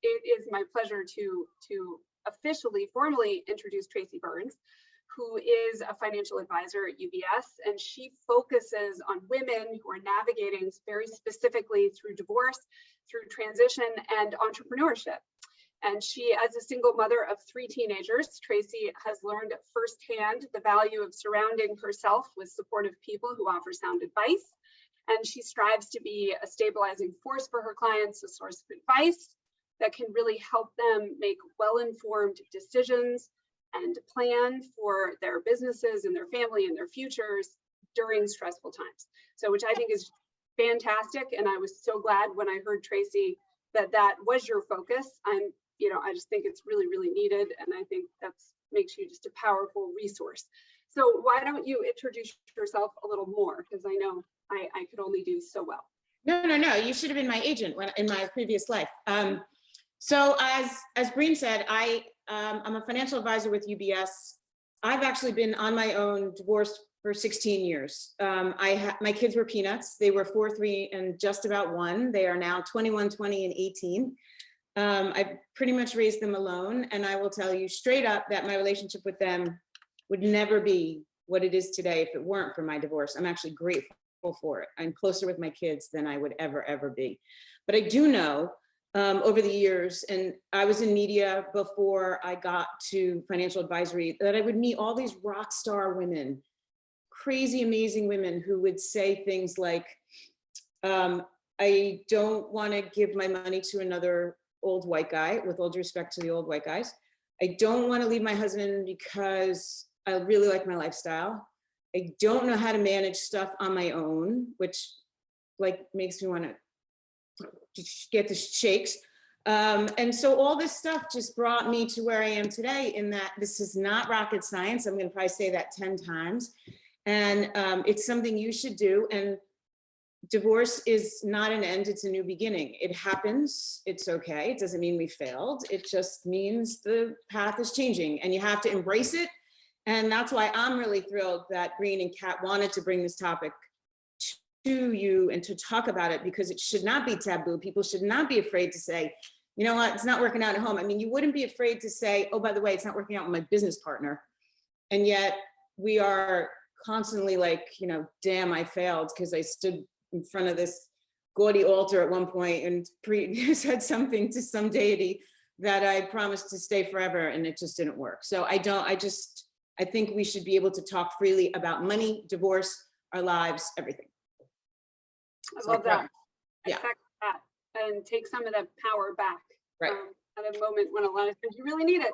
it is my pleasure to officially, formally introduce Tracy Byrnes, who is a financial advisor at UBS, and she focuses on women who are navigating very specifically through divorce, through transition, and entrepreneurship. And she, as a single mother of 3 teenagers, Tracy has learned firsthand the value of surrounding herself with supportive people who offer sound advice. And she strives to be a stabilizing force for her clients, a source of advice that can really help them make well-informed decisions and plan for their businesses and their family and their futures during stressful times. So, which I think is fantastic. And I was so glad when I heard, Tracy, that that was your focus. I just think it's really, really needed. And I think that's makes you just a powerful resource. So why don't you introduce yourself a little more? Because I know I could only do so well. No. You should have been my agent in my previous life. So as Breen said, I'm a financial advisor with UBS. I've actually been on my own, divorced for 16 years. My kids were peanuts. They were 4, 3, and just about 1. They are now 21, 20, and 18. I pretty much raised them alone, and I will tell you straight up that my relationship with them would never be what it is today if it weren't for my divorce. I'm actually grateful for it. I'm closer with my kids than I would ever be. But I do know over the years, and I was in media before I got to financial advisory, that I would meet all these rock star women, crazy, amazing women who would say things like, I don't want to give my money to another old white guy, with all due respect to the old white guys. I don't want to leave my husband because I really like my lifestyle. I don't know how to manage stuff on my own, which makes me want to get the shakes. And so all this stuff just brought me to where I am today, in that this is not rocket science. I'm going to probably say that 10 times. And it's something you should do. And divorce is not an end, it's a new beginning. It happens, it's okay. It doesn't mean we failed. It just means the path is changing and you have to embrace it. And that's why I'm really thrilled that Breen and Kat wanted to bring this topic to you and to talk about it, because it should not be taboo. People should not be afraid to say, you know what, it's not working out at home. I mean, you wouldn't be afraid to say, oh, by the way, it's not working out with my business partner. And yet we are constantly like, damn, I failed because I stood in front of this gaudy altar at one point and said something to some deity that I promised to stay forever, and it just didn't work. So I think we should be able to talk freely about money, divorce, our lives, everything. I love that. Yeah. That and take some of that power back. Right. At a moment when a lot of times you really need it.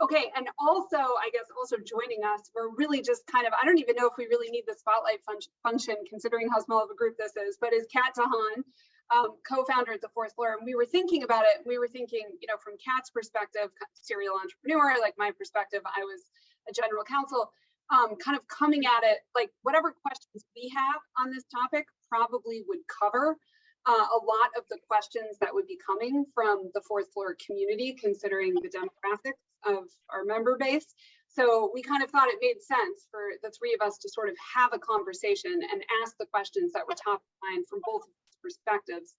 Okay, and also, I guess also joining us, we're really just kind of, I don't even know if we really need the spotlight function considering how small of a group this is, but is Kat Tahan, co-founder at the 4th Floor. And we were thinking about it. We were thinking, from Kat's perspective, serial entrepreneur, like my perspective, I was a general counsel, kind of coming at it, like whatever questions we have on this topic probably would cover a lot of the questions that would be coming from the 4th Floor community, considering the demographics of our member base. So we kind of thought it made sense for the 3 of us to sort of have a conversation and ask the questions that were top of mind from both perspectives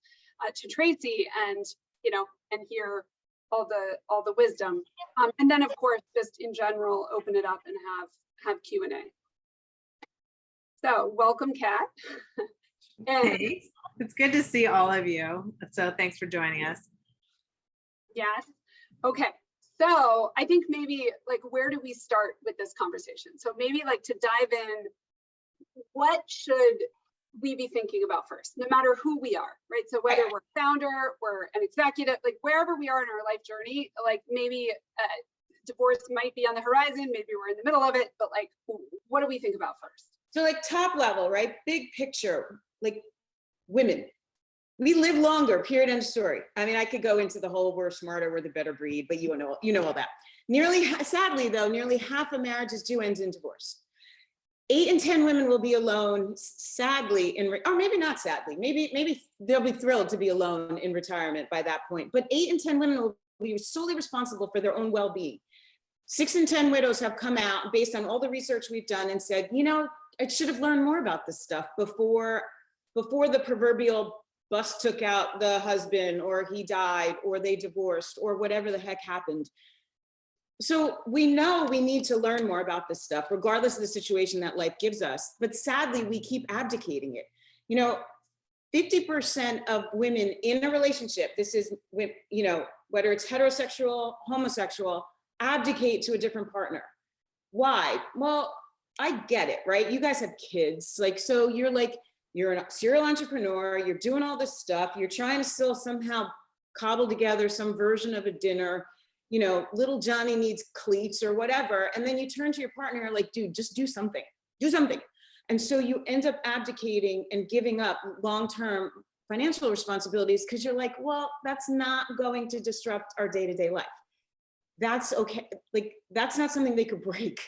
to Tracy, and and hear all the wisdom, and then of course just in general open it up and have Q&A. So welcome, Kat. Hey, it's good to see all of you. So thanks for joining us. Yes. Okay. So I think maybe where do we start with this conversation? So maybe to dive in, what should we be thinking about first, no matter who we are, right? So whether we're a founder, we're an executive, wherever we are in our life journey, maybe divorce might be on the horizon, maybe we're in the middle of it, but what do we think about first? So top level, right? Big picture, women, we live longer, period, end of story. I mean, I could go into the whole we're smarter, we're the better breed, but you know all that. Sadly though, nearly half of marriages do end in divorce. 8 in 10 women will be alone, sadly, or maybe not sadly, maybe they'll be thrilled to be alone in retirement by that point, but 8 in 10 women will be solely responsible for their own well-being. 6 in 10 widows have come out based on all the research we've done and said, I should have learned more about this stuff before the proverbial bus took out the husband, or he died, or they divorced, or whatever the heck happened. So we know we need to learn more about this stuff, regardless of the situation that life gives us. But sadly, we keep abdicating it. 50% of women in a relationship, this is, whether it's heterosexual, homosexual, abdicate to a different partner. Why? Well, I get it, right? You guys have kids. So you're a serial entrepreneur, you're doing all this stuff, you're trying to still somehow cobble together some version of a dinner, little Johnny needs cleats or whatever. And then you turn to your partner and you're like, dude, just do something. And so you end up abdicating and giving up long-term financial responsibilities because you're like, well, that's not going to disrupt our day-to-day life. That's okay. That's not something they could break.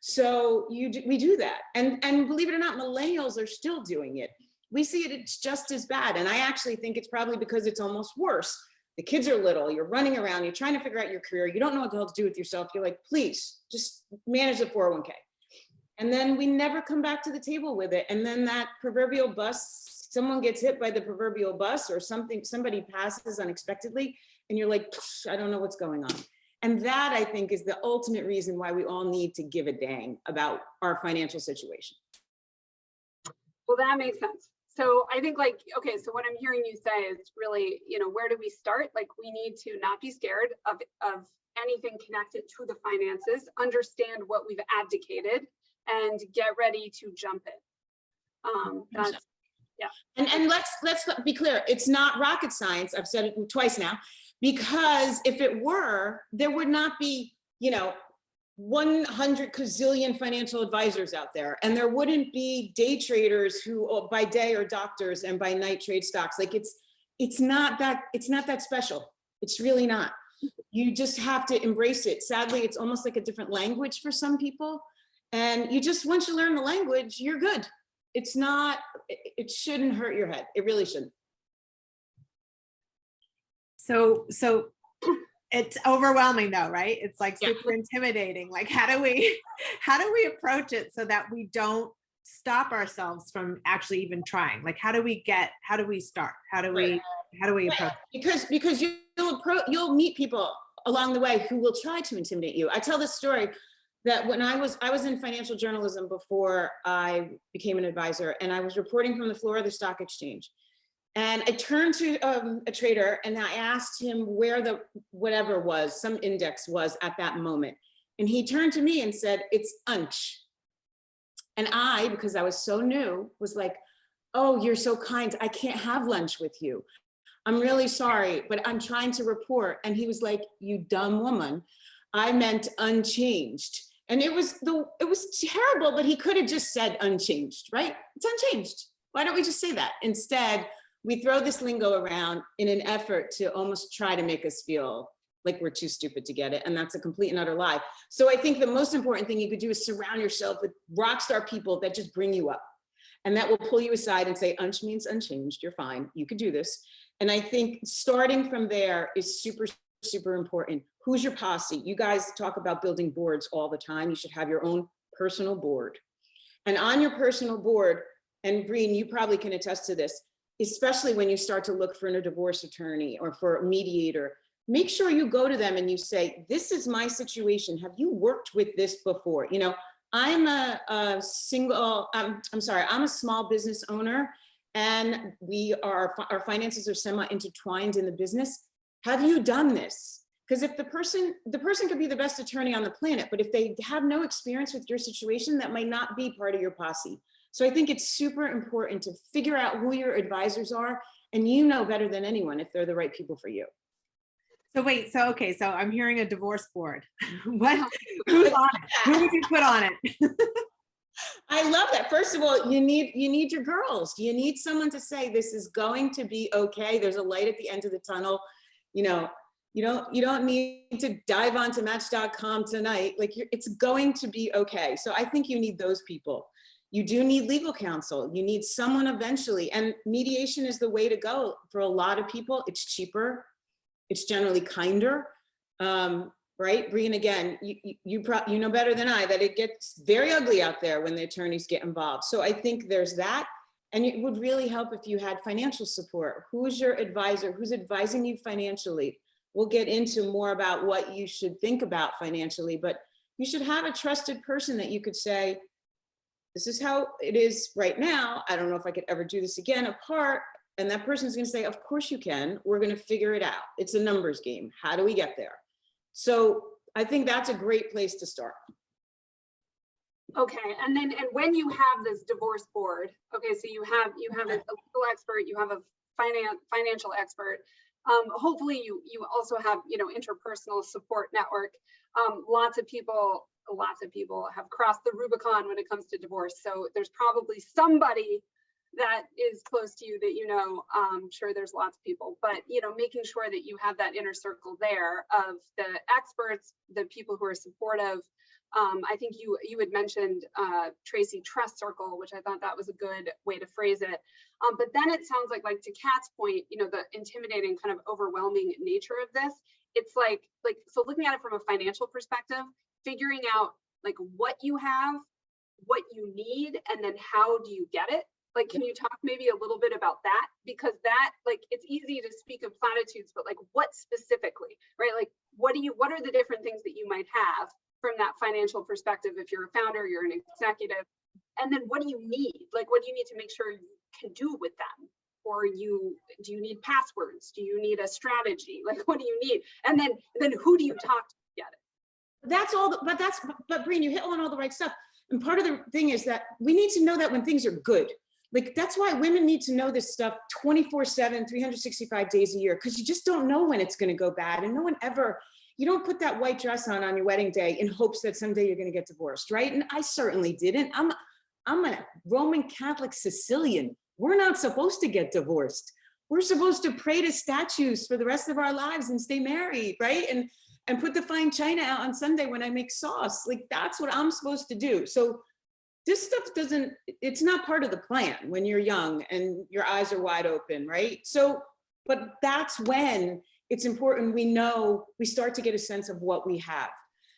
So we do that. And believe it or not, millennials are still doing it. We see it, it's just as bad. And I actually think it's probably because it's almost worse. The kids are little, you're running around, you're trying to figure out your career, you don't know what the hell to do with yourself. You're like, please, just manage the 401k. And then we never come back to the table with it. And then that proverbial bus, someone gets hit by the proverbial bus or somebody passes unexpectedly, and you're like, I don't know what's going on. And that, I think, is the ultimate reason why we all need to give a dang about our financial situation. Well, that makes sense. So I think okay, so what I'm hearing you say is really, where do we start? We need to not be scared of anything connected to the finances, understand what we've abdicated, and get ready to jump in. That's, yeah. And let's be clear, it's not rocket science. I've said it twice now, because if it were, there would not be, 100 gazillion financial advisors out there, and there wouldn't be day traders who by day are doctors and by night trade stocks. It's not that special. It's really not. You just have to embrace it. Sadly, it's almost like a different language for some people. And once you learn the language, you're good. It shouldn't hurt your head. It really shouldn't. So it's overwhelming though, right? It's super intimidating. How do we approach it so that we don't stop ourselves from actually even trying? How do we start? How do we approach it? Because you'll meet people along the way who will try to intimidate you. I tell this story that when I was in financial journalism before I became an advisor, and I was reporting from the floor of the stock exchange. And I turned to a trader and I asked him where the whatever was, some index was at that moment. And he turned to me and said, it's unch. And I, because I was so new, was like, oh, you're so kind. I can't have lunch with you. I'm really sorry, but I'm trying to report. And he was like, you dumb woman. I meant unchanged. And it was terrible, but he could have just said unchanged, right? It's unchanged. Why don't we just say that? Instead, we throw this lingo around in an effort to almost try to make us feel like we're too stupid to get it. And that's a complete and utter lie. So I think the most important thing you could do is surround yourself with rock star people that just bring you up. And that will pull you aside and say, unch means unchanged, you're fine, you could do this. And I think starting from there is super, super important. Who's your posse? You guys talk about building boards all the time. You should have your own personal board. And on your personal board, and Breen, you probably can attest to this, especially when you start to look for a divorce attorney or for a mediator, make sure you go to them and you say, this is my situation. Have you worked with this before? I'm a small business owner, and our finances are semi-intertwined in the business. Have you done this? Because if the person could be the best attorney on the planet, but if they have no experience with your situation, that might not be part of your posse. So I think it's super important to figure out who your advisors are, and you know better than anyone if they're the right people for you. So wait, so I'm hearing a divorce board. Who's on it? Who would you put on it? I love that. First of all, you need your girls. You need someone to say, this is going to be okay. There's a light at the end of the tunnel. You don't need to dive onto Match.com tonight. It's going to be okay. So I think you need those people. You do need legal counsel. You need someone eventually, and mediation is the way to go for a lot of people. It's cheaper. It's generally kinder, right? Breen, again, you know better than I that it gets very ugly out there when the attorneys get involved. So I think there's that. And it would really help if you had financial support. Who's your advisor? Who's advising you financially? We'll get into more about what you should think about financially, but you should have a trusted person that you could say, this is how it is right now. I don't know if I could ever do this again apart. And that person's going to say, of course you can. We're going to figure it out. It's a numbers game. How do we get there? So I think that's a great place to start. Okay, and when you have this divorce board, okay, so you have a legal expert, you have a financial expert. Hopefully you also have, you know, interpersonal support network. Lots of people have crossed the Rubicon when it comes to divorce. So there's probably somebody that is close to you that, you know, I'm sure there's lots of people, but, you know, making sure that you have that inner circle there of the experts, the people who are supportive. I think you had mentioned Tracy Trust Circle, which I thought that was a good way to phrase it. But then it sounds like to Kat's point, you know, the intimidating kind of overwhelming nature of this. It's like so looking at it from a financial perspective, figuring out like what you have, what you need, and then how do you get it? Like, can you talk maybe a little bit about that? Because that, like, it's easy to speak of platitudes, but like what specifically, right? Like, what are the different things that you might have from that financial perspective if you're a founder, you're an executive, and then what do you need? Like, what do you need to make sure you can do with them? Or do you need passwords? Do you need a strategy? Like, what do you need? And then who do you talk to get it? That's all, but Breen, you hit on all the right stuff. And part of the thing is that we need to know that when things are good. Like, that's why women need to know this stuff 24/7, 365 days a year, because you just don't know when it's going to go bad. And no one ever, you don't put that white dress on your wedding day in hopes that someday you're going to get divorced, right? And I certainly didn't. I'm a Roman Catholic Sicilian. We're not supposed to get divorced. We're supposed to pray to statues for the rest of our lives and stay married, right? And put the fine china out on Sunday when I make sauce. Like, that's what I'm supposed to do. So this stuff it's not part of the plan when you're young and your eyes are wide open, right? So, but that's when it's important we start to get a sense of what we have.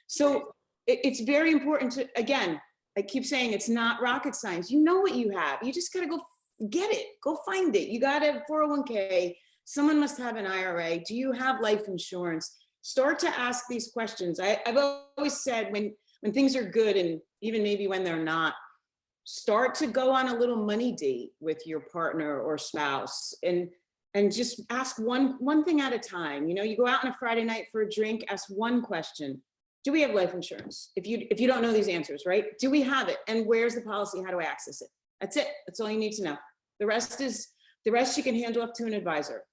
So it's very important to, again, I keep saying it's not rocket science. You know what you have. You just got to go get it. Go find it. You got a 401k. Someone must have an IRA. Do you have life insurance? Start to ask these questions. I've always said when things are good, and even maybe when they're not, start to go on a little money date with your partner or spouse and just ask one thing at a time. You know, you go out on a Friday night for a drink, ask one question. Do we have life insurance? If you don't know these answers, right? Do we have it? And where's the policy? How do I access it? That's it. That's all you need to know. The rest you can hand off to an advisor.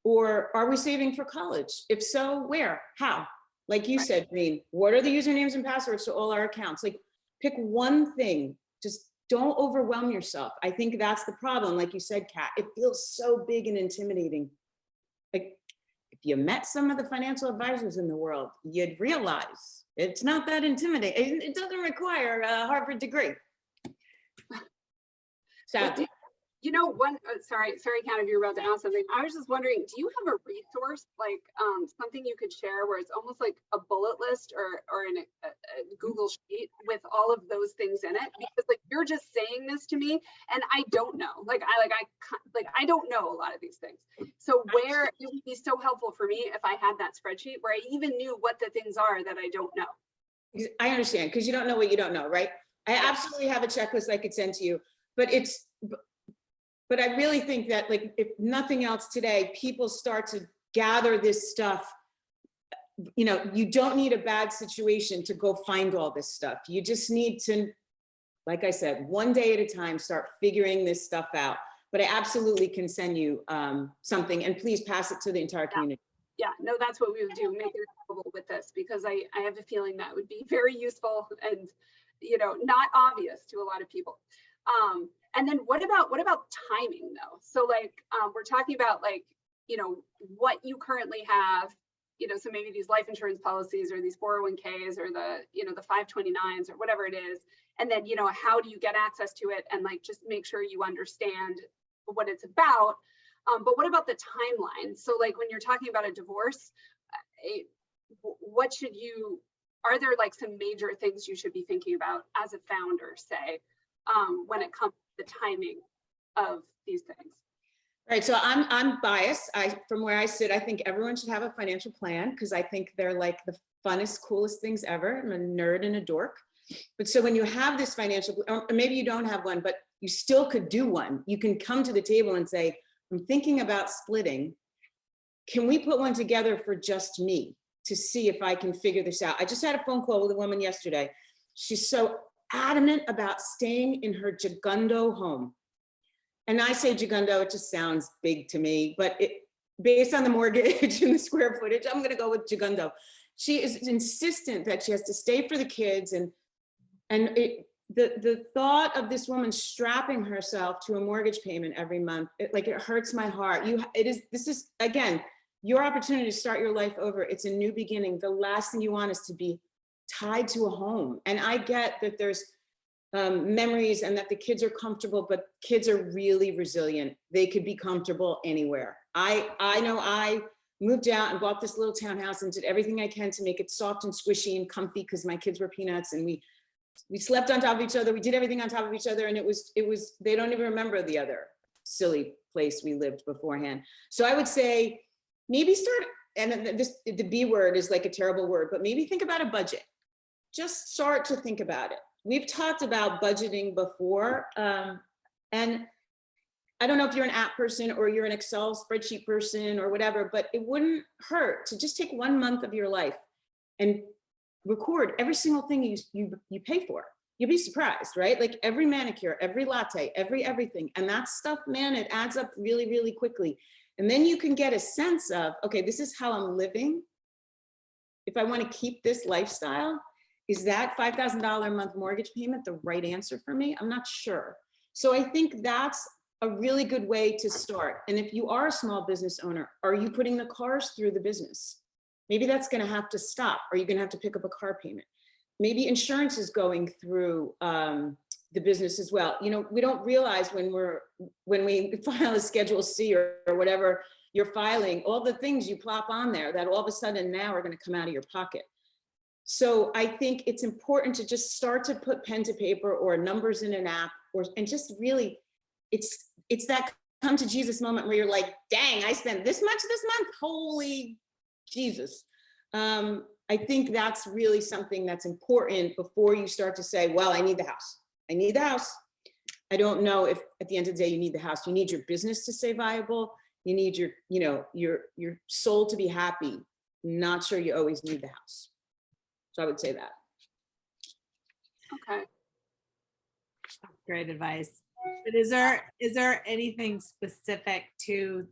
Or are we saving for college? If so, where? How? Like you said, Breen, what are the usernames and passwords to all our accounts? Like, pick one thing. Just don't overwhelm yourself. I think that's the problem. Like you said, Kat, it feels so big and intimidating. Like, if you met some of the financial advisors in the world, you'd realize it's not that intimidating. It doesn't require a Harvard degree. Sadly. You know, sorry, Kat, if you're about to ask something. I was just wondering, do you have a resource, like something you could share where it's almost like a bullet list or a Google sheet with all of those things in it? Because like, you're just saying this to me and I don't know. I don't know a lot of these things. So where it would be so helpful for me if I had that spreadsheet where I even knew what the things are that I don't know. I understand, because you don't know what you don't know, right? I absolutely have a checklist I could send to you, but I really think that, like, if nothing else today, people start to gather this stuff. You know, you don't need a bad situation to go find all this stuff. You just need to, like I said, one day at a time, start figuring this stuff out. But I absolutely can send you something, and please pass it to the entire community. Yeah, no, that's what we would do, make it available with this, because I have a feeling that would be very useful and, you know, not obvious to a lot of people. And then what about timing though? So like, we're talking about, like, you know, what you currently have, you know, so maybe these life insurance policies or these 401ks or the, you know, the 529s or whatever it is. And then, you know, how do you get access to it and like, just make sure you understand what it's about. But what about the timeline? So like, when you're talking about a divorce, are there like some major things you should be thinking about as a founder, say, when it comes to the timing these things. Right. So I'm biased. From where I sit, I think everyone should have a financial plan because I think they're like the funnest, coolest things ever. I'm a nerd and a dork. But so when you have this financial, or maybe you don't have one, but you still could do one. You can come to the table and say, I'm thinking about splitting. Can we put one together for just me to see if I can figure this out? I just had a phone call with a woman yesterday. She's so adamant about staying in her Gigundo home. And I say Gigundo, it just sounds big to me, but based on the mortgage and the square footage, I'm going to go with Gigundo. She is insistent that she has to stay for the kids, and the thought of this woman strapping herself to a mortgage payment every month, it hurts my heart. This is again your opportunity to start your life over. It's a new beginning. The last thing you want is to be tied to a home. And I get that there's memories and that the kids are comfortable, but kids are really resilient. They could be comfortable anywhere. I know I moved out and bought this little townhouse and did everything I can to make it soft and squishy and comfy because my kids were peanuts, and we slept on top of each other. We did everything on top of each other. And it was, they don't even remember the other silly place we lived beforehand. So I would say maybe start, and the B word is like a terrible word, but maybe think about a budget. Just start to think about it. We've talked about budgeting before. And I don't know if you're an app person or you're an Excel spreadsheet person or whatever, but it wouldn't hurt to just take 1 month of your life and record every single thing you pay for. You'll be surprised, right? Like every manicure, every latte, everything. And that stuff, man, it adds up really, really quickly. And then you can get a sense of, okay, this is how I'm living. If I want to keep this lifestyle, is that $5,000 a month mortgage payment the right answer for me? I'm not sure. So I think that's a really good way to start. And if you are a small business owner, are you putting the cars through the business? Maybe that's going to have to stop, or you're going to have to pick up a car payment. Maybe insurance is going through the business as well. You know, we don't realize when we file a Schedule C or whatever you're filing, all the things you plop on there that all of a sudden now are going to come out of your pocket. So I think it's important to just start to put pen to paper or numbers in an app, and just really, it's that come to Jesus moment where you're like, dang, I spent this much this month. Holy Jesus. I think that's really something that's important before you start to say, well, I need the house. I need the house. I don't know if at the end of the day you need the house. You need your business to stay viable. You need your soul to be happy. Not sure you always need the house. So I would say that. Okay. Great advice. But is there anything specific to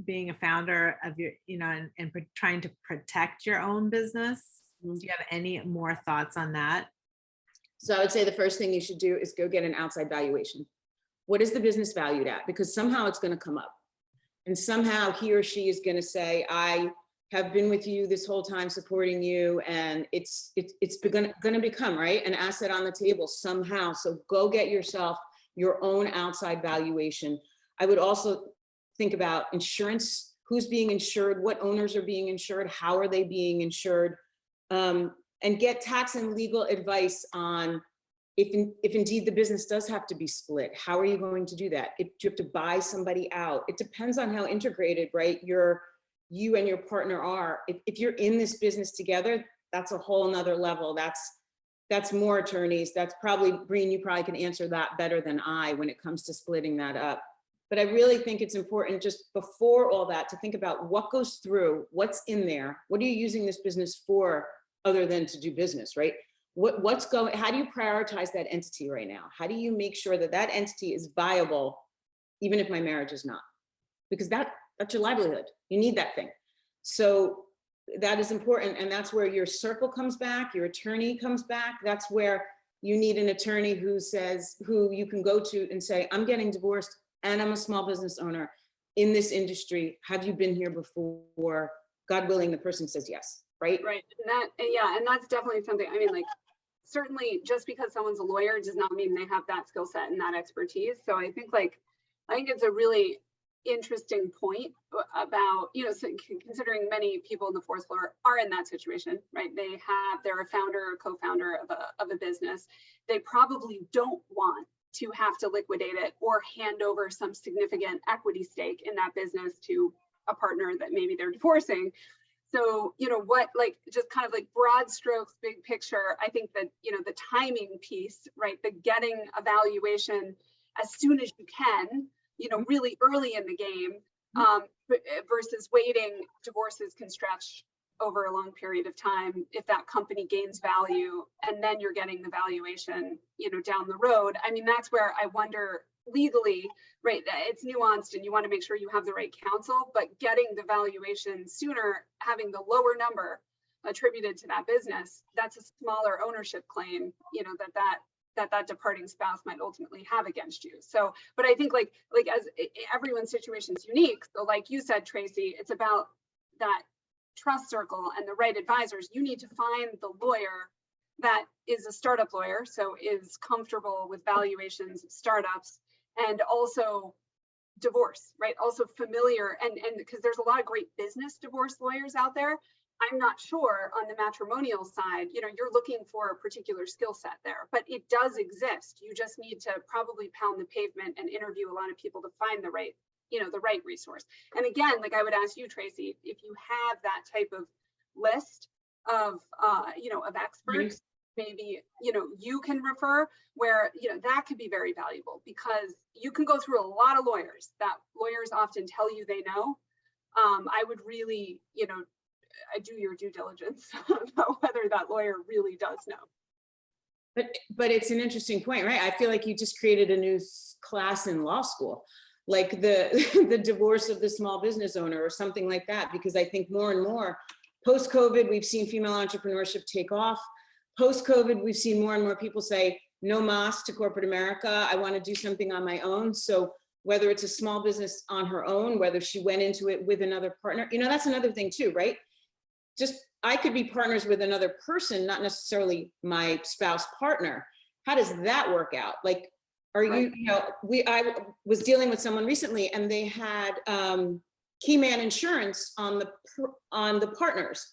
being a founder of your, and trying to protect your own business? Do you have any more thoughts on that? So I would say the first thing you should do is go get an outside valuation. What is the business valued at? Because somehow it's going to come up, and somehow he or she is going to say, I have been with you this whole time, supporting you, and it's going to become, right, an asset on the table somehow. So go get yourself your own outside valuation. I would also think about insurance. Who's being insured? What owners are being insured? How are they being insured? And get tax and legal advice on if indeed the business does have to be split. How are you going to do that? If you have to buy somebody out, it depends on how integrated, right, you and your partner are. If you're in this business together, that's a whole nother level. That's more attorneys. That's probably, Breen, you probably can answer that better than I when it comes to splitting that up. But I really think it's important just before all that to think about what goes through, what's in there, what are you using this business for other than to do business, right? What's going, how do you prioritize that entity right now? How do you make sure that that entity is viable, even if my marriage is not? Because that's your livelihood. You need that thing. So that is important. And that's where your circle comes back, your attorney comes back. That's where you need an attorney who you can go to and say, I'm getting divorced and I'm a small business owner in this industry. Have you been here before? God willing, the person says yes, right? Right. And that's definitely something, I mean, like, certainly just because someone's a lawyer does not mean they have that skill set and that expertise. So I think it's a really interesting point about, considering many people in the force floor are in that situation, right? They're a founder or co-founder of a business. They probably don't want to have to liquidate it or hand over some significant equity stake in that business to a partner that maybe they're divorcing. So, what, like, just kind of like broad strokes, big picture, I think that, the timing piece, right, the getting a valuation as soon as you can, really early in the game, versus waiting, divorces can stretch over a long period of time if that company gains value and then you're getting the valuation, down the road. I mean, that's where I wonder legally, right, it's nuanced and you want to make sure you have the right counsel, but getting the valuation sooner, having the lower number attributed to that business, that's a smaller ownership claim, that departing spouse might ultimately have against you. So, but I think like as everyone's situation is unique. So like you said, Tracy, it's about that trust circle and the right advisors. You need to find the lawyer that is a startup lawyer, so is comfortable with valuations of startups, and also divorce, right? Also familiar, and because there's a lot of great business divorce lawyers out there. I'm not sure on the matrimonial side, you're looking for a particular skill set there, but it does exist. You just need to probably pound the pavement and interview a lot of people to find the right resource. And again, like I would ask you, Tracy, if you have that type of list of experts, maybe, you can refer where, that could be very valuable, because you can go through a lot of lawyers that lawyers often tell you they know. I would really, do your due diligence about whether that lawyer really does know. But it's an interesting point, right? I feel like you just created a new class in law school, like the divorce of the small business owner or something like that, because I think more and more post-COVID, we've seen female entrepreneurship take off. Post-COVID, we've seen more and more people say, no mas to corporate America. I want to do something on my own. So whether it's a small business on her own, whether she went into it with another partner, that's another thing too, right? Just, I could be partners with another person, not necessarily my spouse partner. How does that work out? Like, are you, I was dealing with someone recently and they had keyman insurance on the partners,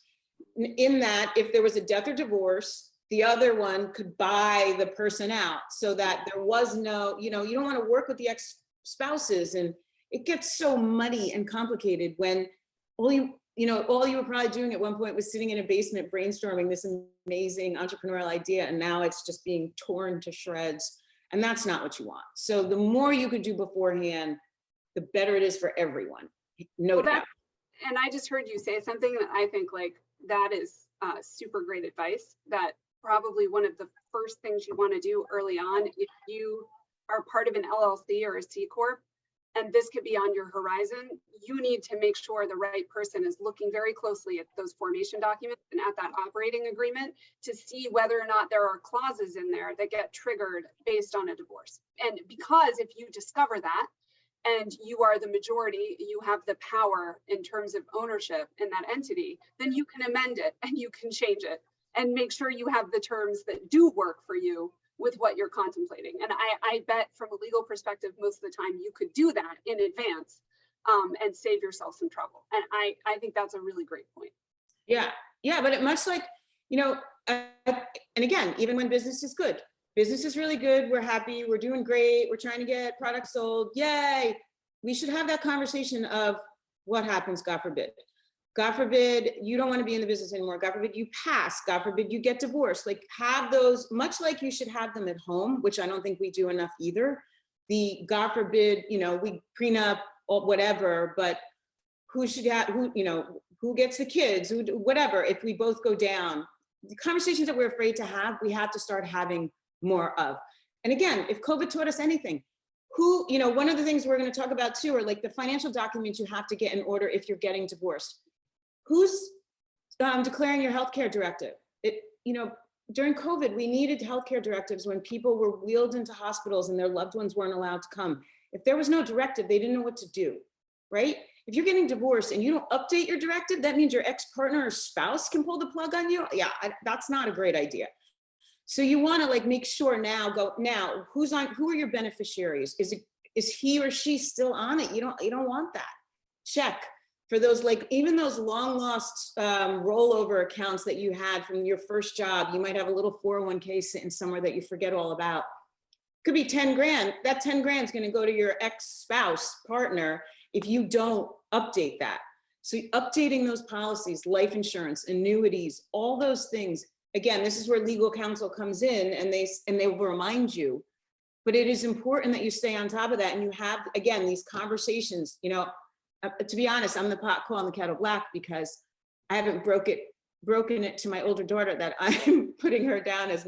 in that if there was a death or divorce, the other one could buy the person out, so that there was no, you don't want to work with the ex-spouses, and it gets so muddy and complicated when all you were probably doing at one point was sitting in a basement brainstorming this amazing entrepreneurial idea, and now it's just being torn to shreds, and that's not what you want. So the more you could do beforehand, the better it is for everyone. No doubt. And I just heard you say something that I think that is super great advice, that probably one of the first things you want to do early on, if you are part of an LLC or a C Corp, and this could be on your horizon, you need to make sure the right person is looking very closely at those formation documents and at that operating agreement to see whether or not there are clauses in there that get triggered based on a divorce. And because if you discover that, and you are the majority, you have the power in terms of ownership in that entity, then you can amend it and you can change it and make sure you have the terms that do work for you with what you're contemplating. And I bet from a legal perspective, most of the time you could do that in advance and save yourself some trouble. And I think that's a really great point. Yeah, but it much like, and again, even when business is good, business is really good, we're happy, we're doing great, we're trying to get products sold, yay. We should have that conversation of what happens, God forbid. God forbid you don't want to be in the business anymore. God forbid you pass. God forbid you get divorced. Like, have those, much like you should have them at home, which I don't think we do enough either. The God forbid, we prenup or whatever, but who should have, who gets the kids, whatever, if we both go down. The conversations that we're afraid to have, we have to start having more of. And again, if COVID taught us anything, one of the things we're going to talk about too are like the financial documents you have to get in order if you're getting divorced. Who's declaring your healthcare directive? During COVID, we needed healthcare directives when people were wheeled into hospitals and their loved ones weren't allowed to come. If there was no directive, they didn't know what to do, right? If you're getting divorced and you don't update your directive, that means your ex-partner or spouse can pull the plug on you. Yeah, that's not a great idea. So you want to make sure who are your beneficiaries? Is he or she still on it? You don't want that. Check. For those, even those long lost rollover accounts that you had from your first job, you might have a little 401k sitting somewhere that you forget all about. Could be 10 grand. That 10 grand is going to go to your ex-spouse partner if you don't update that. So updating those policies, life insurance, annuities, all those things. Again, this is where legal counsel comes in, and they will remind you. But it is important that you stay on top of that, and you have, again, these conversations. You know, to be honest, I'm the pot calling the kettle black, because I haven't broken it to my older daughter that I'm putting her down as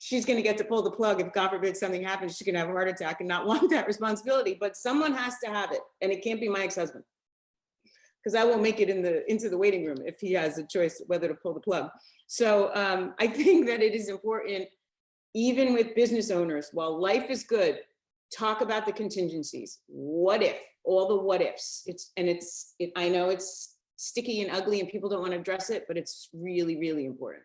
she's going to get to pull the plug if God forbid something happens. She's going to have a heart attack and not want that responsibility. But someone has to have it, and it can't be my ex-husband, because I won't make it into the waiting room if he has a choice whether to pull the plug. So I think that it is important, even with business owners, while life is good, talk about the contingencies. What if? All the what ifs. I know it's sticky and ugly and people don't want to address it, but it's really, really important.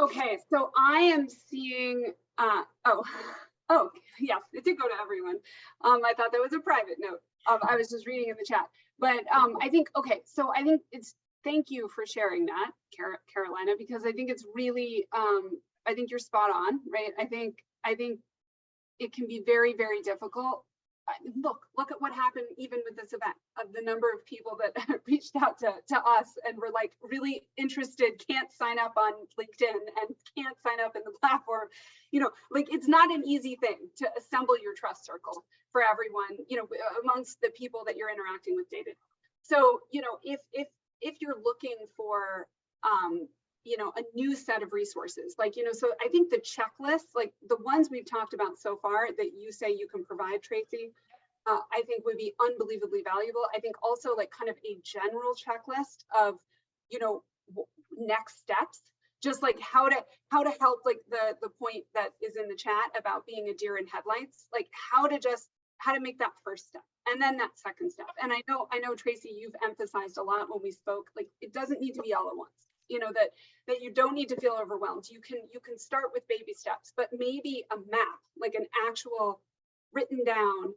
Okay, so I am seeing, oh, yes, it did go to everyone. I thought that was a private note. I was just reading in the chat, but I think, okay, so I think thank you for sharing that, Carolina, because I think it's really, I think you're spot on, right? I think it can be very, very difficult. Look at what happened even with this event, of the number of people that reached out to us and were like really interested, can't sign up on LinkedIn and can't sign up in the platform. You know, like, it's not an easy thing to assemble your trust circle for everyone, you know, amongst the people that you're interacting with day to day. So, you know, if you're looking for, you know, a new set of resources, like, you know, so I think the checklist, like the ones we've talked about so far that you say you can provide, Tracy, I think would be unbelievably valuable. I think also like kind of a general checklist of, you know, next steps, just like how to help, like the point that is in the chat about being a deer in headlights, like how to make that first step and then that second step. And I know Tracy, you've emphasized a lot when we spoke, like it doesn't need to be all at once. You know, that you don't need to feel overwhelmed. You can start with baby steps, but maybe a map, like an actual written down,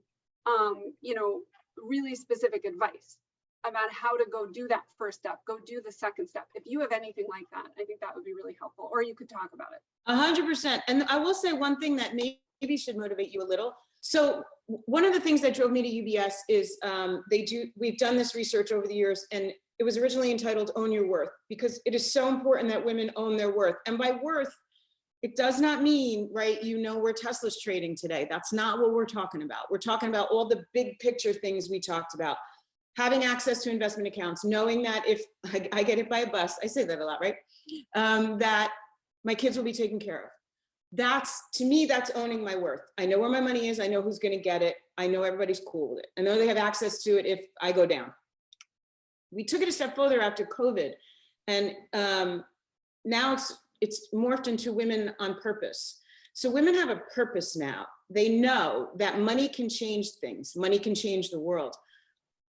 you know, really specific advice about how to go do that first step, go do the second step. If you have anything like that, I think that would be really helpful, or you could talk about it. 100%. And I will say one thing that maybe should motivate you a little. So one of the things that drove me to UBS is we've done this research over the years, and it was originally entitled Own Your Worth, because it is so important that women own their worth. And by worth, it does not mean, right, you know, where Tesla's trading today. That's not what we're talking about. We're talking about all the big picture things we talked about. Having access to investment accounts, knowing that if I get hit by a bus, I say that a lot, right? That my kids will be taken care of. To me, that's owning my worth. I know where my money is. I know who's going to get it. I know everybody's cool with it. I know they have access to it if I go down. We took it a step further after COVID, and now it's morphed into women on purpose. So women have a purpose now. They know that money can change things. Money can change the world.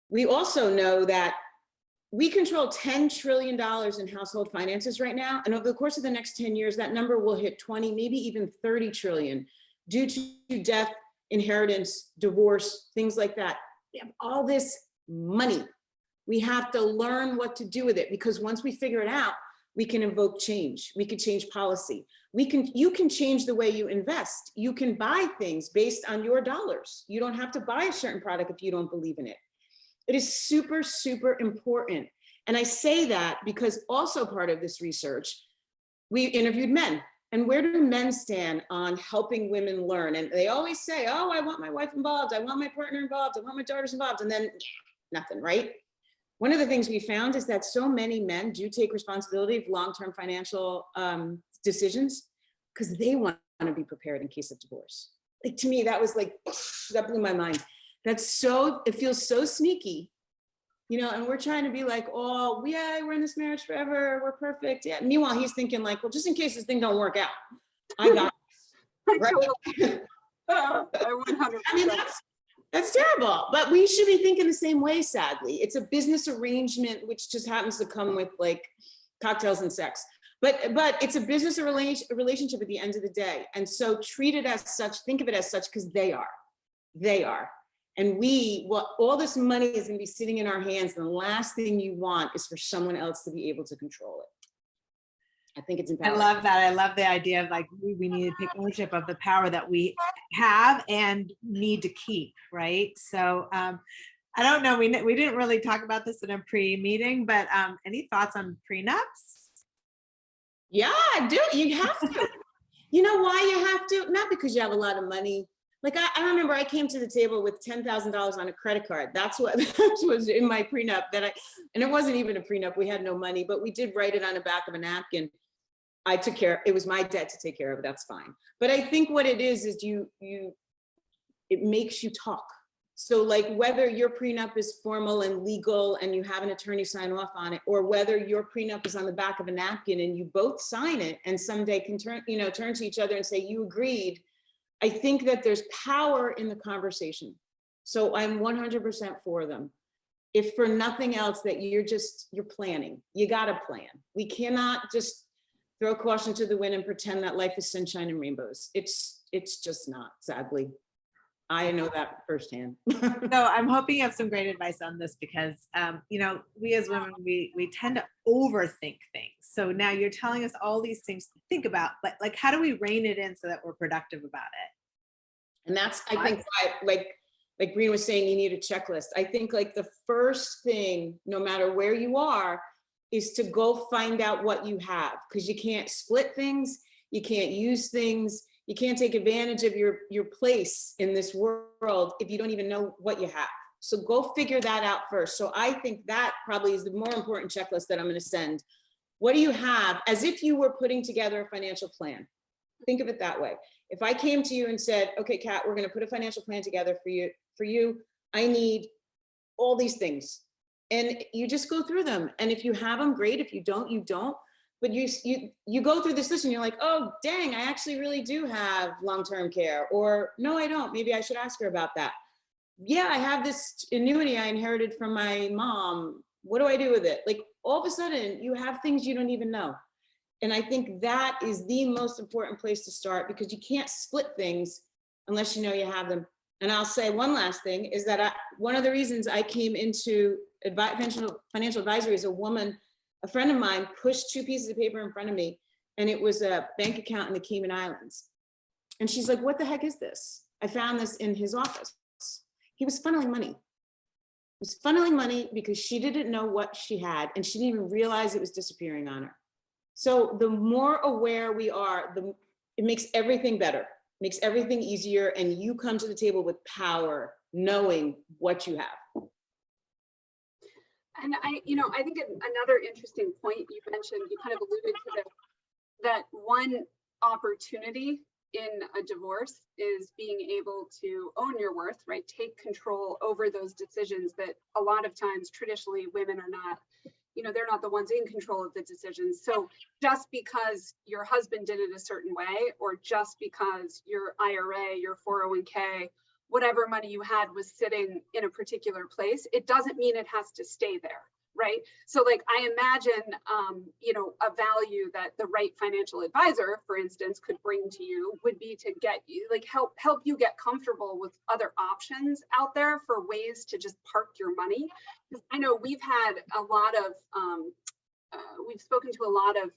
We also know that we control $10 trillion in household finances right now. And over the course of the next 10 years, that number will hit 20, maybe even 30 trillion due to death, inheritance, divorce, things like that. We have all this money. We have to learn what to do with it, because once we figure it out, we can invoke change. We can change policy. You can change the way you invest. You can buy things based on your dollars. You don't have to buy a certain product if you don't believe in it. It is super, super important. And I say that because also part of this research, we interviewed men. And where do men stand on helping women learn? And they always say, oh, I want my wife involved. I want my partner involved. I want my daughters involved. And then nothing, right? One of the things we found is that so many men do take responsibility of long-term financial decisions because they want to be prepared in case of divorce. Like, to me, that was like, that blew my mind. It feels so sneaky, you know, and we're trying to be like, oh, yeah, we're in this marriage forever, we're perfect. Yeah. Meanwhile, he's thinking like, well, just in case this thing don't work out, I got it. Right? I 100%. I mean, that's terrible, but we should be thinking the same way, sadly. It's a business arrangement, which just happens to come with like cocktails and sex. But it's a business relationship at the end of the day. And so treat it as such, think of it as such, because they are. And all this money is going to be sitting in our hands. And the last thing you want is for someone else to be able to control it. I think it's I empowering. love that. I love the idea of like, we need to take ownership of the power that we have and need to keep, right? So I don't know, we didn't really talk about this in a pre-meeting, but any thoughts on prenups? Yeah, I do. You have to. You know why you have to? Not because you have a lot of money. Like I remember I came to the table with $10,000 on a credit card. That's what that was in my prenup and it wasn't even a prenup. We had no money, but we did write it on the back of a napkin. I took care, it was my debt to take care of it. That's fine. But I think what it is it makes you talk. So like whether your prenup is formal and legal and you have an attorney sign off on it, or whether your prenup is on the back of a napkin and you both sign it and someday can turn to each other and say, you agreed. I think that there's power in the conversation. So I'm 100% for them. If for nothing else, that you're planning. You gotta plan. We cannot just throw caution to the wind and pretend that life is sunshine and rainbows. It's just not, sadly. I know that firsthand. So I'm hoping you have some great advice on this because, we as women, we tend to overthink things. So now you're telling us all these things to think about, but like, how do we rein it in so that we're productive about it? And that's, I think, why, like Breen was saying, you need a checklist. I think like the first thing, no matter where you are, is to go find out what you have, because you can't split things, you can't use things, you can't take advantage of your place in this world if you don't even know what you have. So go figure that out first. So I think that probably is the more important checklist that I'm going to send. What do you have? As if you were putting together a financial plan. Think of it that way. If I came to you and said, okay, Kat, we're going to put a financial plan together for you, I need all these things. And you just go through them. And if you have them, great. If you don't, you don't. But you go through this list and you're like, oh, dang, I actually really do have long-term care. Or no, I don't. Maybe I should ask her about that. Yeah, I have this annuity I inherited from my mom. What do I do with it? Like all of a sudden you have things you don't even know. And I think that is the most important place to start, because you can't split things unless you know you have them. And I'll say one last thing is that one of the reasons I came into financial advisory is a friend of mine pushed 2 pieces of paper in front of me, and it was a bank account in the Cayman Islands. And she's like, what the heck is this? I found this in his office. He was funneling money. He was funneling money because she didn't know what she had, and she didn't even realize it was disappearing on her. So the more aware we are, it makes everything better, makes everything easier, and you come to the table with power, knowing what you have. And I think another interesting point you mentioned, you kind of alluded to this, that one opportunity in a divorce is being able to own your worth, right? Take control over those decisions that a lot of times traditionally women are not, they're not the ones in control of the decisions. So just because your husband did it a certain way, or just because your IRA, your 401k, whatever money you had was sitting in a particular place, it doesn't mean it has to stay there, right? So like, I imagine, a value that the right financial advisor, for instance, could bring to you would be to get you, like help you get comfortable with other options out there for ways to just park your money. I know we've had a lot of, we've spoken to a lot of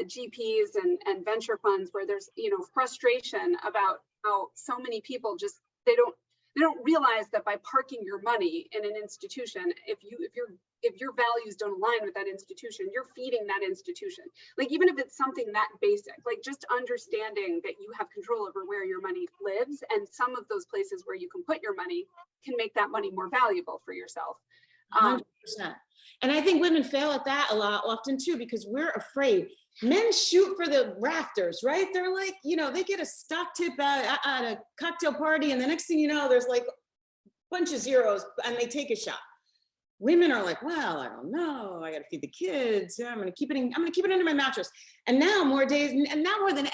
GPs and venture funds where there's, frustration about how so many people just, they don't realize that by parking your money in an institution, if your values don't align with that institution, you're feeding that institution. Like, even if it's something that basic, like just understanding that you have control over where your money lives, and some of those places where you can put your money can make that money more valuable for yourself. 100%. And I think women fail at that a lot often too, because we're afraid. Men shoot for the rafters, right? They're like, they get a stock tip at a cocktail party, and the next thing you know, there's like a bunch of zeros, and they take a shot. Women are like, well, I don't know. I got to feed the kids. Yeah, I'm going to keep it under my mattress. And now more than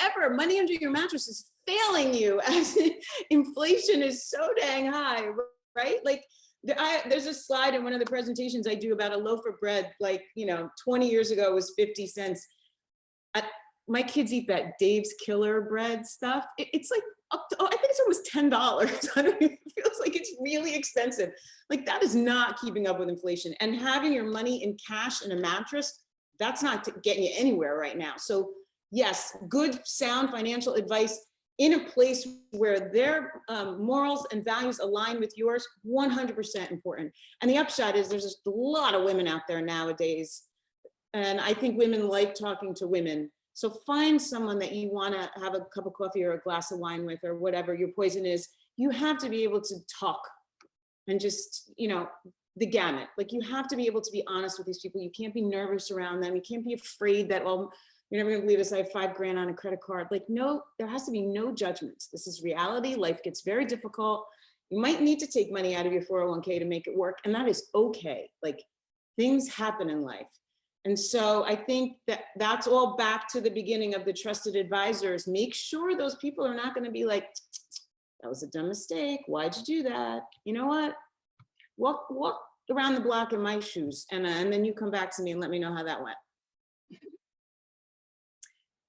ever, money under your mattress is failing you as inflation is so dang high, right? Like, there's a slide in one of the presentations I do about a loaf of bread, like, 20 years ago was 50 cents. My kids eat that Dave's Killer bread stuff. It's like I think it's almost $10. I don't even, it feels like it's really expensive. Like, that is not keeping up with inflation. And having your money in cash in a mattress that's not getting you anywhere right now. So yes, good, sound financial advice in a place where their morals and values align with yours, 100% important. And the upshot is there's just a lot of women out there nowadays. And I think women like talking to women. So find someone that you want to have a cup of coffee or a glass of wine with, or whatever your poison is. You have to be able to talk and just, you know, the gamut. Like, you have to be able to be honest with these people. You can't be nervous around them. You can't be afraid that, well, you're never gonna believe this, I have $5,000 on a credit card. Like, no, there has to be no judgments. This is reality. Life gets very difficult. You might need to take money out of your 401k to make it work, and that is okay. Like, things happen in life. And so I think that that's all back to the beginning of the trusted advisors. Make sure those people are not gonna be like, that was a dumb mistake. Why'd you do that? You know what? Walk around the block in my shoes, and then you come back to me and let me know how that went.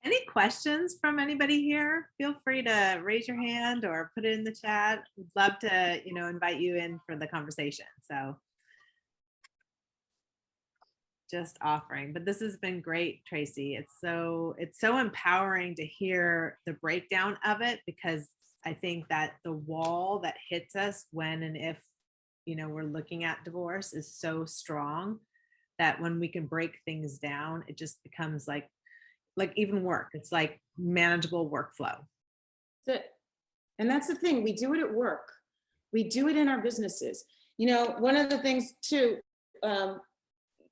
Any questions from anybody here? Feel free to raise your hand or put it in the chat. We'd love to, you know, invite you in for the conversation. So just offering, but this has been great, Tracy. It's so empowering to hear the breakdown of it, because I think that the wall that hits us when and if, you know, we're looking at divorce is so strong that when we can break things down, it just becomes like even work. It's like manageable workflow. That's it. And that's the thing, we do it at work. We do it in our businesses. You know, one of the things too,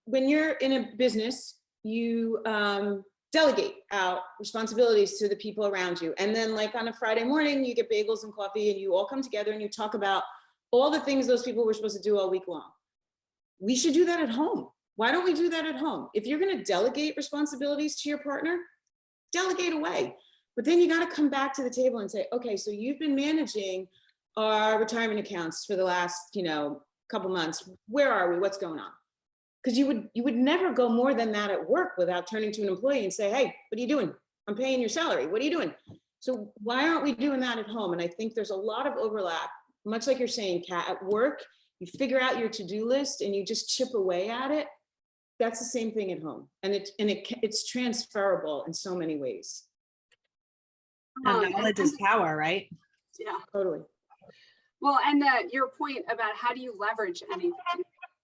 when you're in a business, you delegate out responsibilities to the people around you. And then, like, on a Friday morning, you get bagels and coffee and you all come together and you talk about all the things those people were supposed to do all week long. We should do that at home. Why don't we do that at home? If you're going to delegate responsibilities to your partner, delegate away. But then you got to come back to the table and say, okay, so you've been managing our retirement accounts for the last, you know, couple months. Where are we? What's going on? Because you would never go more than that at work without turning to an employee and say, hey, what are you doing? I'm paying your salary. What are you doing? So why aren't we doing that at home? And I think there's a lot of overlap, much like you're saying, Kat. At work, you figure out your to-do list and you just chip away at it. That's the same thing at home. And it's transferable in so many ways. Knowledge is power, right? Yeah, Totally. well, and your point about how do you leverage anything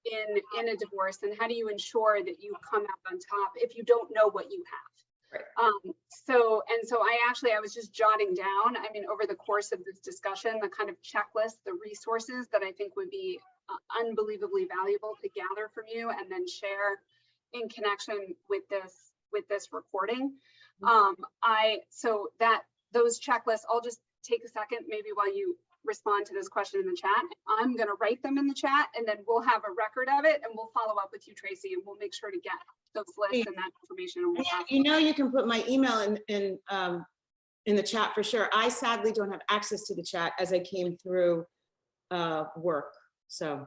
in a divorce, and how do you ensure that you come out on top if you don't know what you have? Right. So I was just jotting down, I mean, over the course of this discussion, the kind of checklist, the resources that I think would be unbelievably valuable to gather from you and then share in connection with this recording. So that those checklists, I'll just take a second, maybe while you respond to this question in the chat. I'm going to write them in the chat, and then we'll have a record of it, and we'll follow up with you, Tracy, and we'll make sure to get those lists and that information. And You know, you can put my email in the chat for sure. I sadly don't have access to the chat as I came through work, so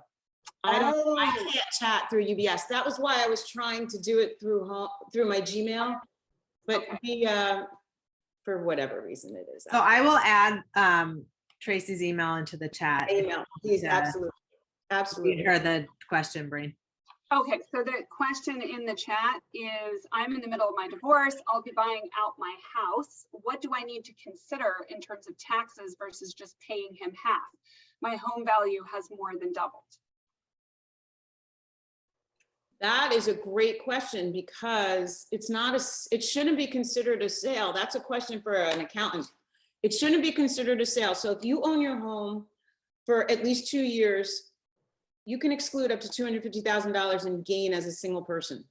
I can't chat through UBS. That was why I was trying to do it through my Gmail, but for whatever reason it is. So I will add Tracy's email into the chat. Email, please, absolutely. Read her the question, Breen. Okay, so the question in the chat is, I'm in the middle of my divorce. I'll be buying out my house. What do I need to consider in terms of taxes versus just paying him half? My home value has more than doubled. That is a great question, because it shouldn't be considered a sale. That's a question for an accountant. It shouldn't be considered a sale. So if you own your home for at least 2 years, you can exclude up to $250,000 in gain as a single person.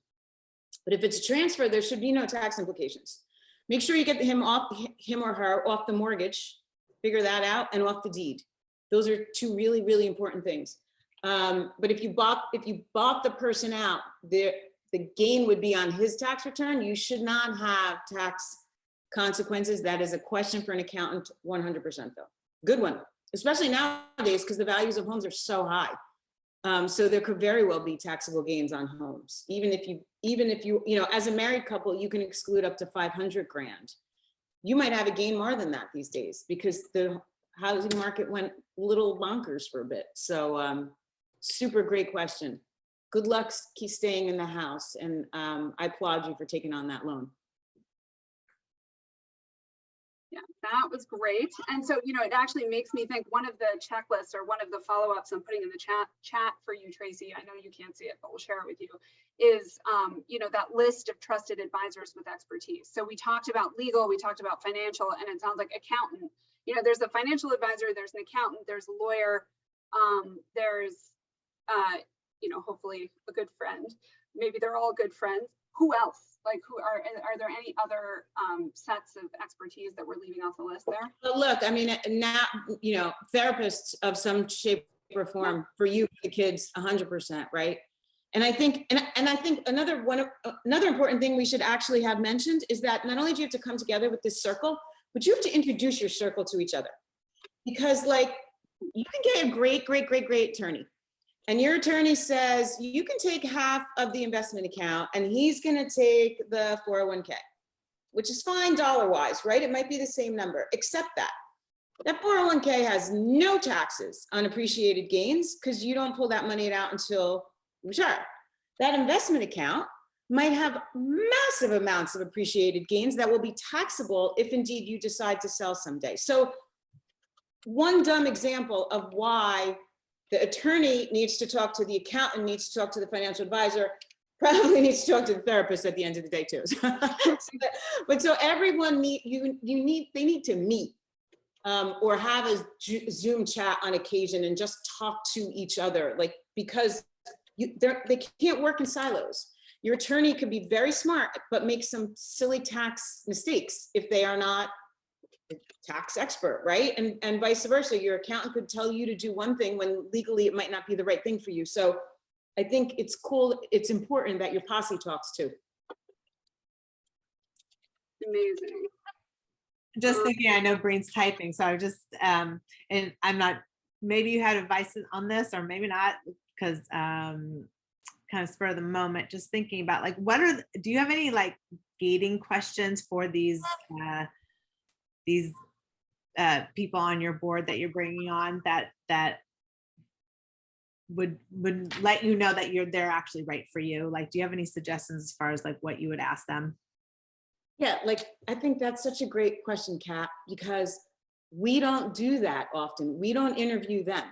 But if it's a transfer, there should be no tax implications. Make sure you get him or her off the mortgage, figure that out, and off the deed. Those are two really, really important things. But if you bought the person out, the gain would be on his tax return. You should not have tax consequences. That is a question for an accountant, 100% though. Good one, especially nowadays, because the values of homes are so high. So there could very well be taxable gains on homes. Even if you, as a married couple, you can exclude up to 500 grand. You might have a gain more than that these days, because the housing market went a little bonkers for a bit. So super great question. good luck keep staying in the house. And I applaud you for taking on that loan. Yeah, that was great. And so, you know, it actually makes me think one of the checklists or one of the follow-ups I'm putting in the chat for you, Tracy, I know you can't see it, but we'll share it with you, is, you know, that list of trusted advisors with expertise. So we talked about legal, we talked about financial, and it sounds like accountant. You know, there's a financial advisor, there's an accountant, there's a lawyer, there's, you know, hopefully a good friend. Maybe they're all good friends. Who else? Like, who are there any other sets of expertise that we're leaving off the list there? Well, look, I mean, now, you know, therapists of some shape or form for you, the kids, 100%, right? And I think, and I think another important thing we should actually have mentioned is that not only do you have to come together with this circle, but you have to introduce your circle to each other. Because like, you can get a great attorney. And your attorney says, you can take half of the investment account and he's gonna take the 401k, which is fine dollar-wise, right? It might be the same number, except that 401k has no taxes on appreciated gains because you don't pull that money out until you retire. That investment account might have massive amounts of appreciated gains that will be taxable if indeed you decide to sell someday. So one dumb example of why the attorney needs to talk to the accountant, needs to talk to the financial advisor, probably needs to talk to the therapist at the end of the day too. But so everyone they need to meet or have a Zoom chat on occasion and just talk to each other, like, because they can't work in silos. Your attorney could be very smart, but make some silly tax mistakes if they are not tax expert, right? And vice versa. Your accountant could tell you to do one thing when legally it might not be the right thing for you. So I think it's cool. It's important that your posse talks too. Amazing. Just thinking, I know Breen's typing, so I just, and I'm not, maybe you had advice on this or maybe not, because kind of spur of the moment, just thinking about like, do you have any like gating questions for these people on your board that you're bringing on that would let you know that they're actually right for you? Like, do you have any suggestions as far as like what you would ask them? Yeah, like, I think that's such a great question, Kat, because we don't do that often. We don't interview them.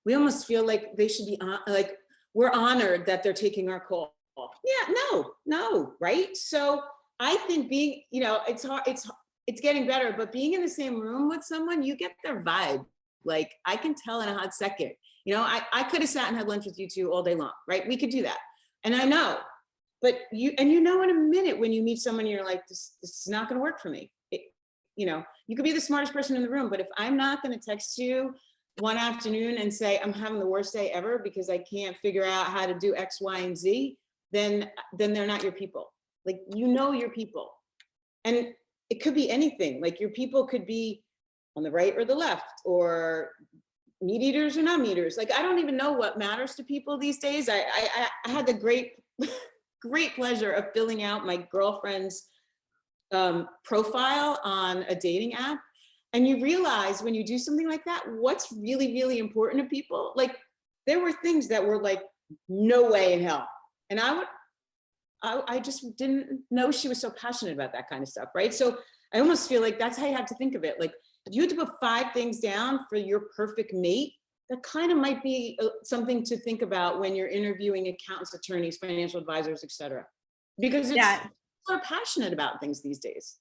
We almost feel like they should be like, we're honored that they're taking our call. Yeah, no, right? So I think being, you know, it's hard, it's getting better, but being in the same room with someone, you get their vibe. Like, I can tell in a hot second. You know, I could have sat and had lunch with you two all day long, right? We could do that. And I know, but you know in a minute when you meet someone, you're like, this is not gonna work for me. You know, you could be the smartest person in the room, but if I'm not gonna text you one afternoon and say, I'm having the worst day ever because I can't figure out how to do X, Y, and Z, then they're not your people. Like, you know your people. And it could be anything. Like, your people could be on the right or the left, or meat eaters or non-meat eaters. Like, I don't even know what matters to people these days. I had the great pleasure of filling out my girlfriend's profile on a dating app. And you realize when you do something like that, what's really, really important to people. Like, there were things that were like, no way in hell. And I just didn't know she was so passionate about that kind of stuff, right? So I almost feel like that's how you have to think of it. Like, if you had to put 5 things down for your perfect mate, that kind of might be people think about when you're interviewing accountants, attorneys, financial advisors, et cetera. Because people are passionate about things these days.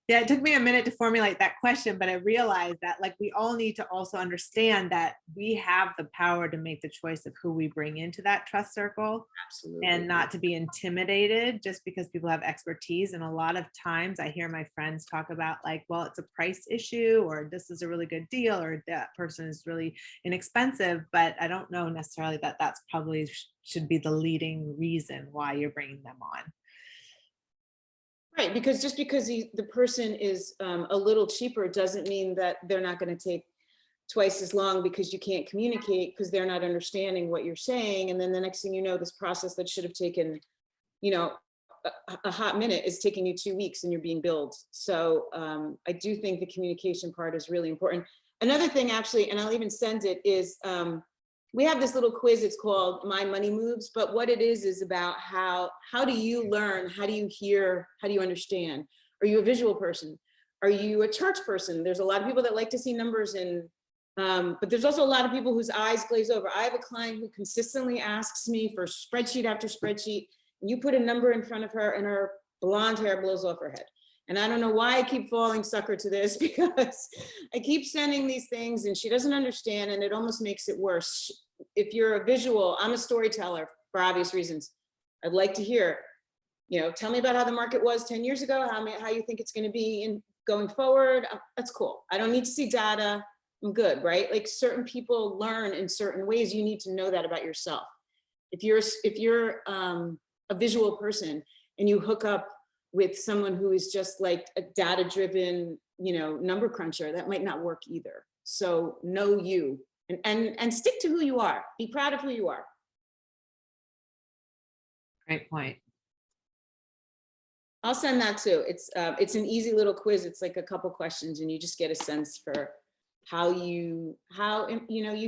Yeah, it took me a minute to formulate that question, but I realized that like we all need to also understand that we have the power to make the choice of who we bring into that trust circle. Absolutely. And not to be intimidated just because people have expertise. And a lot of times I hear my friends talk about like, well, it's a price issue, or this is a really good deal, or that person is really inexpensive. But I don't know necessarily that that's probably should be the leading reason why you're bringing them on. Right, because just because the person is a little cheaper doesn't mean that they're not going to take twice as long because you can't communicate because they're not understanding what you're saying. And then the next thing you know, this process that should have taken, you know, a hot minute is taking you 2 weeks and you're being billed. So I do think the communication part is really important. Another thing actually, and I'll even send it, is we have this little quiz, it's called My Money Moves, but what it is about how do you learn, how do you hear, how do you understand? Are you a visual person? Are you a charts person? There's a lot of people that like to see numbers, and but there's also a lot of people whose eyes glaze over. I have a client who consistently asks me for spreadsheet after spreadsheet, and you put a number in front of her and her blonde hair blows off her head. And I don't know why I keep falling sucker to this, because I keep sending these things and she doesn't understand, and it almost makes it worse. If you're a visual, I'm a storyteller for obvious reasons. I'd like to hear, tell me about how the market was 10 years ago, how you think it's going to be going forward. That's cool. I don't need to see data. I'm good, right? Like, certain people learn in certain ways. You need to know that about yourself. If you're a visual person and you hook up with someone who is just like a data-driven, number cruncher, that might not work either. So know you and stick to who you are. Be proud of who you are. Great point. I'll send that too. It's an easy little quiz. It's like a couple questions, and you just get a sense for how you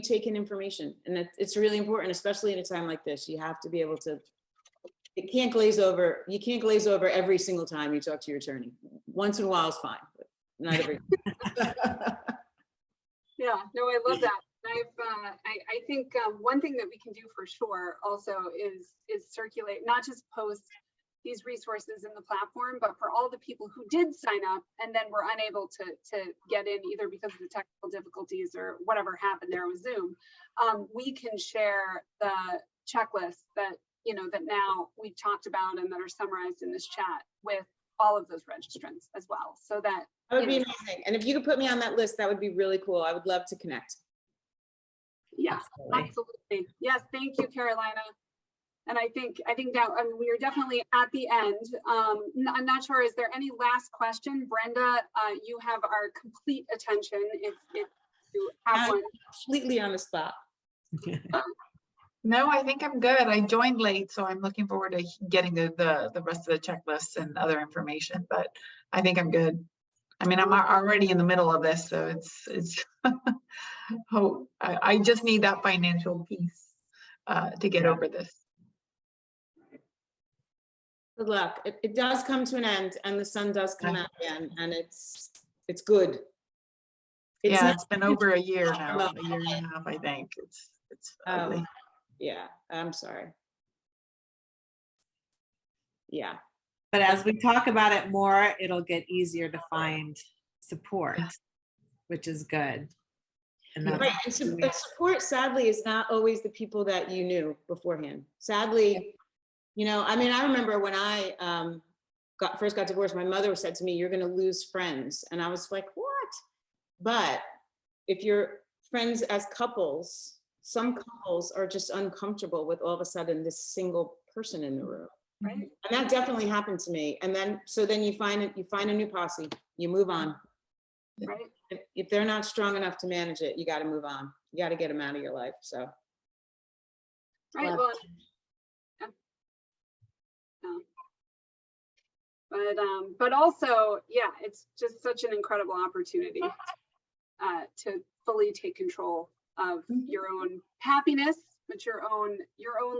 take in information. And it's really important, especially in a time like this. You have to be able to. It can't glaze over. You can't glaze over every single time you talk to your attorney. Once in a while is fine, but not every. Yeah, no, I love that. I think one thing that we can do for sure also is circulate, not just post these resources in the platform, but for all the people who did sign up and then were unable to get in either because of the technical difficulties or whatever happened there with Zoom, we can share the checklists that that now we've talked about and that are summarized in this chat with all of those registrants as well. So that would be amazing. And if you could put me on that list, that would be really cool. I would love to connect. Yeah, absolutely. Yes, thank you, Carolina. And I think now we are definitely at the end. I'm not sure, is there any last question? Brenda, you have our complete attention if you have one. Completely on the spot. No, I think I'm good. I joined late, so I'm looking forward to getting the rest of the checklists and other information, but I think I'm good. I mean, I'm already in the middle of this, so it's hope. I just need that financial piece to get over this. Good luck. It does come to an end, and the sun does come out again, and it's good. It's been over a year now, a year and a half, I think. It's ugly. Yeah, I'm sorry. Yeah. But as we talk about it more, it'll get easier to find support, which is good. And that's right. And support, sadly, is not always the people that you knew beforehand. Sadly, I mean, I remember when I first got divorced, my mother said to me, "You're going to lose friends." And I was like, what? But if you're friends as couples, some couples are just uncomfortable with all of a sudden this single person in the room. Right. And that definitely happened to me. And then, so then you find a new posse, you move on. Right. If they're not strong enough to manage it, you got to move on. You got to get them out of your life. So. Right. Well, yeah. But also, yeah, it's just such an incredible opportunity to fully take control of your own happiness, but your own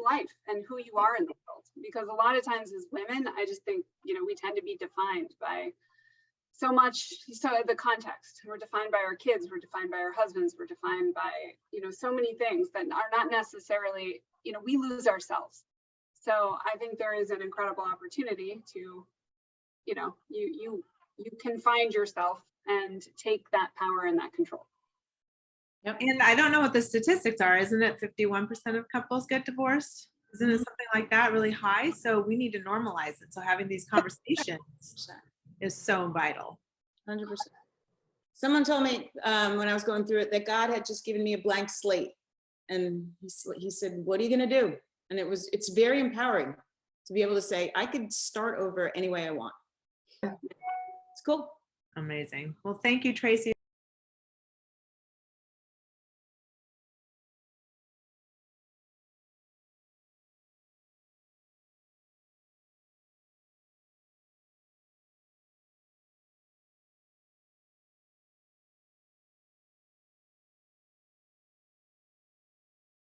life and who you are in the world. Because a lot of times as women, I just think, we tend to be defined by so the context. We're defined by our kids, we're defined by our husbands, we're defined by, so many things that are not necessarily, we lose ourselves. So I think there is an incredible opportunity to, you can find yourself and take that power and that control. Yep. And I don't know what the statistics are. Isn't it 51% of couples get divorced? Isn't it something like that, really high? So we need to normalize it. So having these conversations is so vital. 100%. Someone told me when I was going through it that God had just given me a blank slate. And he said, "What are you going to do?" And it's very empowering to be able to say, I could start over any way I want. It's cool. Amazing. Well, thank you, Tracy.